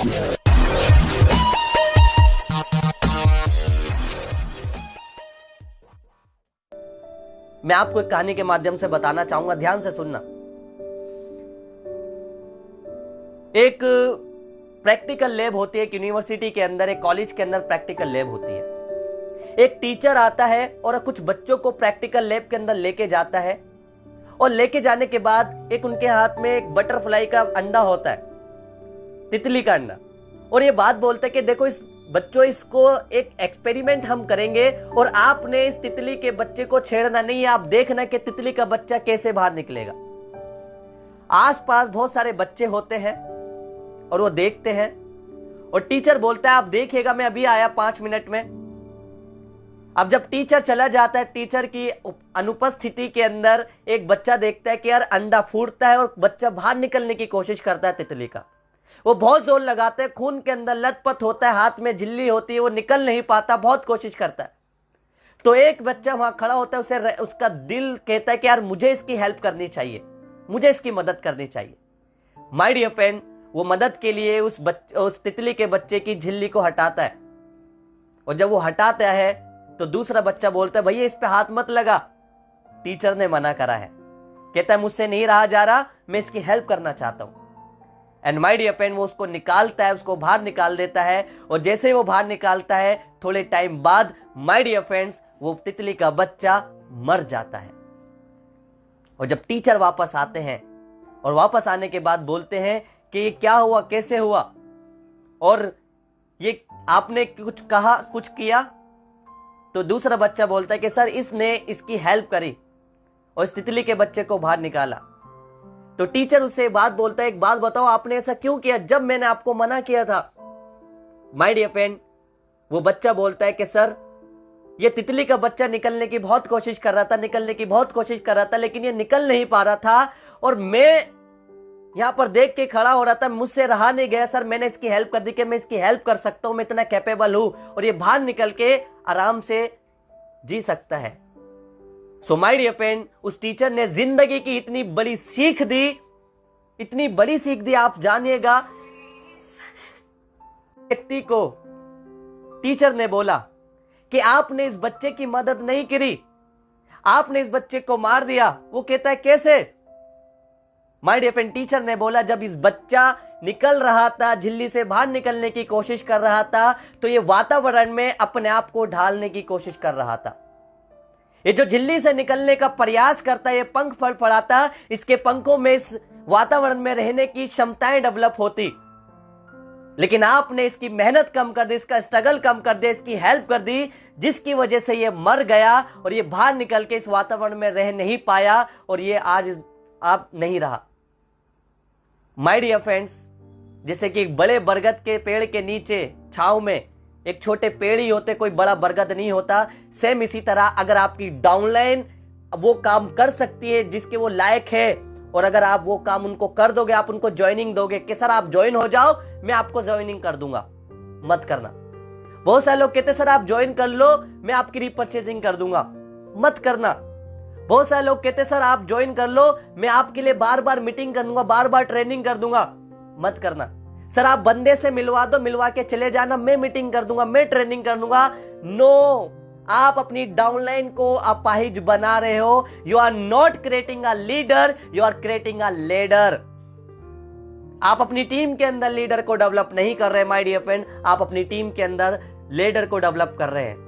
मैं आपको एक कहानी के माध्यम से बताना चाहूंगा, ध्यान से सुनना। एक प्रैक्टिकल लैब होती है, एक यूनिवर्सिटी के अंदर, एक कॉलेज के अंदर प्रैक्टिकल लैब होती है। एक टीचर आता है और कुछ बच्चों को प्रैक्टिकल लैब के अंदर लेके जाता है, और लेके जाने के बाद एक उनके हाथ में एक बटरफ्लाई का अंडा होता है, तितली का अंडा, और ये बात बोलते हैं कि देखो इस बच्चों, इसको एक एक्सपेरिमेंट हम करेंगे और आपने इस तितली के बच्चे को छेड़ना नहीं है, आप देखना कि तितली का बच्चा कैसे बाहर निकलेगा। आसपास बहुत सारे बच्चे होते हैं और वो देखते हैं, और टीचर बोलता है आप देखिएगा, मैं अभी आया 5 मिनट में। अब जब टीचर चला जाता है, टीचर की अनुपस्थिति के अंदर एक बच्चा देखता है कि यार अंडा फूटता है और बच्चा बाहर निकलने की कोशिश करता है तितली का। वो बहुत जोर लगाता है, खून के अंदर लथपथ होता है, हाथ में झिल्ली होती है, वो निकल नहीं पाता, बहुत कोशिश करता है। तो एक बच्चा वहां खड़ा होता है, उसका दिल कहता है कि यार मुझे इसकी हेल्प करनी चाहिए, मुझे इसकी मदद करनी चाहिए। माय डियर फ्रेंड, वो मदद के लिए उस तितली के बच्चे की झिल्ली को हटाता है, और जब वो हटाता है तो दूसरा बच्चा बोलता है भैया इस पे हाथ मत लगा, टीचर ने मना करा है। कहता है मुझसे नहीं रहा जा रहा, मैं इसकी हेल्प करना चाहता हूं। एंड माय डियर फ्रेंड, वो उसको निकालता है, उसको बाहर निकाल देता है, और जैसे ही वो बाहर निकालता है थोड़े टाइम बाद माय डियर फ्रेंड्स वो तितली का बच्चा मर जाता है। और जब टीचर वापस आते हैं और वापस आने के बाद बोलते हैं कि ये क्या हुआ, कैसे हुआ, और ये आपने कुछ कहा, कुछ किया, तो दूसरा बच्चा बोलता है कि सर इसने इसकी हेल्प करी और इस तितली के बच्चे को बाहर निकाला। तो टीचर उससे बात बोलता है, एक बात बताओ आपने ऐसा क्यों किया जब मैंने आपको मना किया था। माय डियर फ्रेंड, वो बच्चा बोलता है कि सर ये तितली का बच्चा निकलने की बहुत कोशिश कर रहा था, लेकिन ये निकल नहीं पा रहा था, और मैं यहां पर देख के खड़ा हो रहा था, मुझसे रहा नहीं गया सर, मैंने इसकी हेल्प कर दी कि मैं इसकी हेल्प कर सकता हूं, मैं इतना कैपेबल हूं, और ये बाहर निकल के आराम से जी सकता है। सो माय डियर फ्रेंड, उस टीचर ने जिंदगी की इतनी बड़ी सीख दी, आप जानिएगा। व्यक्ति को टीचर ने बोला कि आपने इस बच्चे की मदद नहीं करी, आपने इस बच्चे को मार दिया। वो कहता है कैसे? माय डियर फ्रेंड, टीचर ने बोला जब इस बच्चा निकल रहा था, झिल्ली से बाहर निकलने की कोशिश कर रहा था, तो ये वातावरण में अपने आप को ढालने की कोशिश कर रहा था। ये जो झिल्ली से निकलने का प्रयास करता है, ये पंख फड़फड़ाता, इसके पंखों में इस वातावरण में रहने की क्षमताएं डेवलप होती, लेकिन आपने इसकी मेहनत कम कर दी, इसका स्ट्रगल कम कर दिया, इसकी हेल्प कर दी, जिसकी वजह से ये मर गया और ये बाहर निकल के इस वातावरण में रह नहीं पाया, और ये आज आप नहीं रहा। माय डियर फ्रेंड्स, जैसे कि एक बड़े बरगद के पेड़ के नीचे छांव में एक छोटे पेड़ ही होते, कोई बड़ा बरगद नहीं होता, सेम इसी तरह अगर आपकी डाउनलाइन वो काम कर सकती है जिसके वो लायक है, और अगर आप वो काम उनको कर दोगे, आप उनको ज्वाइनिंग दोगे कि सर आप ज्वाइन हो जाओ, मैं आपको ज्वाइनिंग कर दूंगा, मत करना। बहुत सारे लोग कहते सर आप ज्वाइन कर लो, मैं आपकी रीपर्चेसिंग कर दूंगा, मत करना। बहुत सारे लोग कहते सर आप ज्वाइन कर लो, मैं आपके लिए बार बार मीटिंग कर दूंगा, बार बार ट्रेनिंग कर दूंगा, मत करना। सर आप बंदे से मिलवा दो, मिलवा के चले जाना, मैं मीटिंग कर दूंगा, मैं ट्रेनिंग कर दूंगा। नो, आप अपनी डाउनलाइन को अपाहिज बना रहे हो। You are not creating a leader, you are creating a leader. आप अपनी टीम के अंदर लीडर को डेवलप नहीं कर रहे माय डियर फ्रेंड, आप अपनी टीम के अंदर लीडर को डेवलप कर रहे हैं।